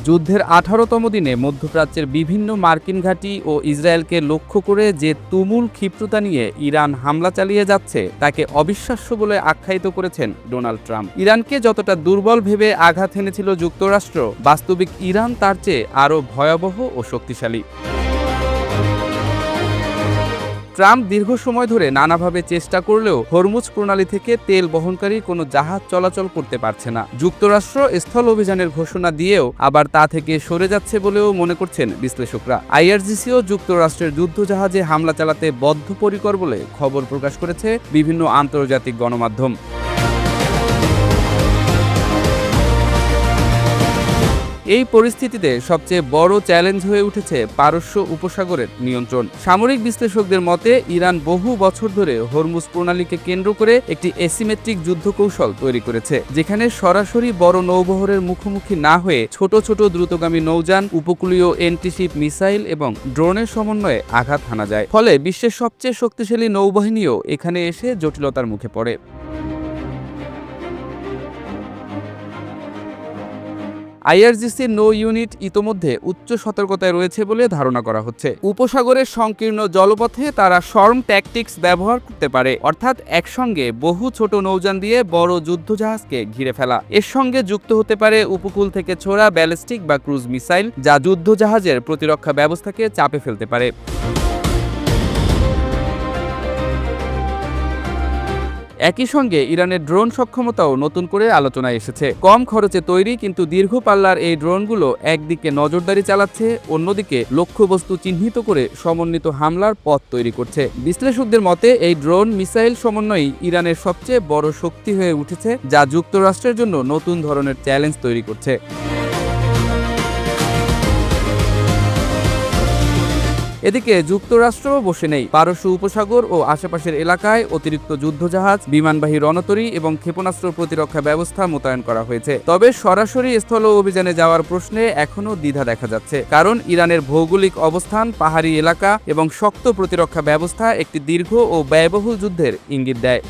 যুদ্ধের 18তম দিনে মধ্যপ্রাচ্যের বিভিন্ন মার্কিন ঘাঁটি ও ইসরায়েলকে লক্ষ্য করে যে তুমুল ক্ষিপ্রতা নিয়ে ইরান হামলা চালিয়ে যাচ্ছে তাকে অবিশ্বাস্য বলে আখ্যায়িত করেছেন ডোনাল্ড ট্রাম্প। ইরানকে যতটা দুর্বল ভেবে আঘাত হেনেছিল যুক্তরাষ্ট্র, বাস্তবিক ইরান তার চেয়ে আরও ভয়াবহ ও শক্তিশালী। ট্রাম্প দীর্ঘ সময় ধরে নানাভাবে চেষ্টা করলেও হরমুজ প্রণালী থেকে তেল বহনকারী কোনো জাহাজ চলাচল করতে পারছে না। যুক্তরাষ্ট্র স্থল অভিযানের ঘোষণা দিয়েও আবার তা থেকে সরে যাচ্ছে বলেও মনে করছেন বিশ্লেষকরা। আইআরজিসিও যুক্তরাষ্ট্রের যুদ্ধজাহাজে হামলা চালাতে বদ্ধপরিকর বলে খবর প্রকাশ করেছে বিভিন্ন আন্তর্জাতিক গণমাধ্যম। এই পরিস্থিতিতে সবচেয়ে বড় চ্যালেঞ্জ হয়ে উঠেছে পারস্য উপসাগরের নিয়ন্ত্রণ। সামরিক বিশ্লেষকদের মতে ইরান বহু বছর ধরে হরমুজ প্রণালীকে কেন্দ্র করে একটি অ্যাসিমেট্রিক যুদ্ধকৌশল তৈরি করেছে, যেখানে সরাসরি বড় নৌবহরের মুখোমুখি না হয়ে ছোট ছোট দ্রুতগামী নৌযান, উপকূলীয় অ্যান্টিশিপ মিসাইল এবং ড্রোনের সমন্বয়ে আঘাত হানা যায়। ফলে বিশ্বের সবচেয়ে শক্তিশালী নৌবাহিনীও এখানে এসে জটিলতার মুখে পড়ে। আইআরজিসির নৌ ইউনিট ইতোমধ্যে উচ্চ সতর্কতায় রয়েছে বলে ধারণা করা হচ্ছে। উপসাগরের সংকীর্ণ জলপথে তারা শর্ম ট্যাকটিক্স ব্যবহার করতে পারে, অর্থাৎ একসঙ্গে বহু ছোট নৌযান দিয়ে বড় যুদ্ধজাহাজকে ঘিরে ফেলা। এর সঙ্গে যুক্ত হতে পারে উপকূল থেকে ছোড়া ব্যালিস্টিক বা ক্রুজ মিসাইল, যা যুদ্ধজাহাজের প্রতিরক্ষা ব্যবস্থাকে চাপে ফেলতে পারে। একই সঙ্গে ইরানের ড্রোন সক্ষমতাও নতুন করে আলোচনায় এসেছে। কম খরচে তৈরি কিন্তু দীর্ঘ পাল্লার এই ড্রোনগুলো একদিকে নজরদারি চালাচ্ছে, অন্যদিকে লক্ষ্যবস্তু চিহ্নিত করে সমন্বিত হামলার পথ তৈরি করছে। বিশ্লেষকদের মতে এই ড্রোন মিসাইল সমন্বয়ই ইরানের সবচেয়ে বড় শক্তি হয়ে উঠেছে, যা যুক্তরাষ্ট্রের জন্য নতুন ধরনের চ্যালেঞ্জ তৈরি করছে। এদিকে যুক্তরাষ্ট্রও বসে নেই। পারস্য উপসাগর ও আশেপাশের এলাকায় অতিরিক্ত যুদ্ধজাহাজ, বিমানবাহী রণতরী এবং ক্ষেপণাস্ত্র প্রতিরক্ষা ব্যবস্থা মোতায়েন করা হয়েছে। তবে সরাসরি স্থল অভিযানে যাওয়ার প্রশ্নে এখনও দ্বিধা দেখা যাচ্ছে, কারণ ইরানের ভৌগোলিক অবস্থান, পাহাড়ি এলাকা এবং শক্ত প্রতিরক্ষা ব্যবস্থা একটি দীর্ঘ ও ব্যয়বহুল যুদ্ধের ইঙ্গিত দেয়।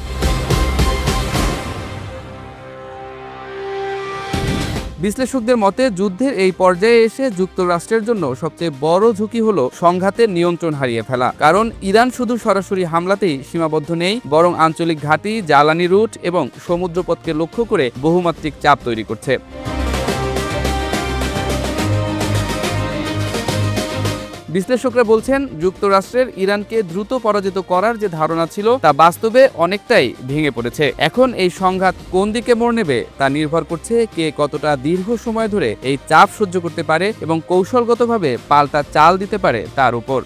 বিশ্লেষকদের মতে যুদ্ধের এই পর্যায়ে এসে যুক্তরাষ্ট্রের জন্য সবচেয়ে বড় ঝুঁকি হলো সংঘাতের নিয়ন্ত্রণ হারিয়ে ফেলা। কারণ ইরান শুধু সরাসরি হামলাতেই সীমাবদ্ধ নেই, বরং আঞ্চলিক ঘাঁটি, জ্বালানি রুট এবং সমুদ্রপথকে লক্ষ্য করে বহুমাত্রিক চাপ তৈরি করছে। বিশ্লেষকরা বলছেন যুক্তরাষ্ট্রের ইরানকে দ্রুত পরাজিত করার যে ধারণা ছিল তা বাস্তবে অনেকটাই ভেঙে পড়েছে। এখন এই সংঘাত কোন দিকে মোড় নেবে তা নির্ভর করছে কে কতটা দীর্ঘ সময় ধরে এই চাপ সহ্য করতে পারে এবং কৌশলগতভাবে পাল্টা চাল দিতে পারে তার উপর।